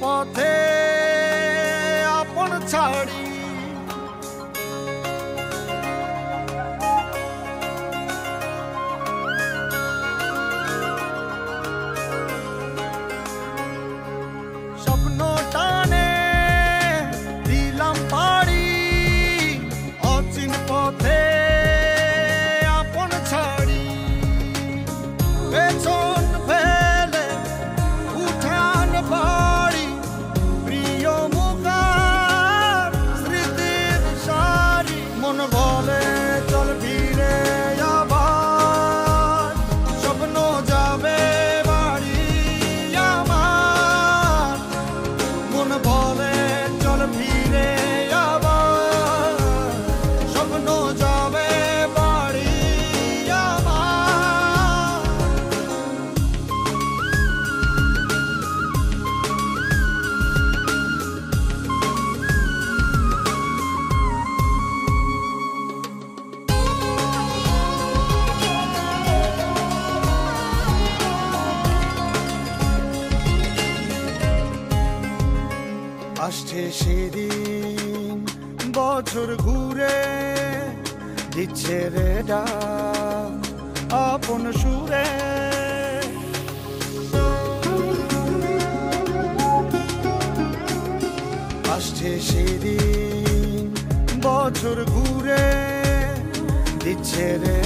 পথে আপন ছাড়ি স্বপ্ন টানে দিলাম পাড়ি অচিন পথে আপন ছাড়ি পেছন ফেলে উঠান বাড়ি প্রিয় মুখার স্মৃতির সারি মন বলে চল ফিরে আবার স্বপ্ন যাবে বাড়ি আমার মন বলে চল ফিরে আবার স্বপ্ন যাবে বাড়ি আমার আসছে সেদিন বছর ঘুরে দিচ্ছে রে ডাক আপন সুরে আসছে সেদিন বছর ঘুরে দিচ্ছে রে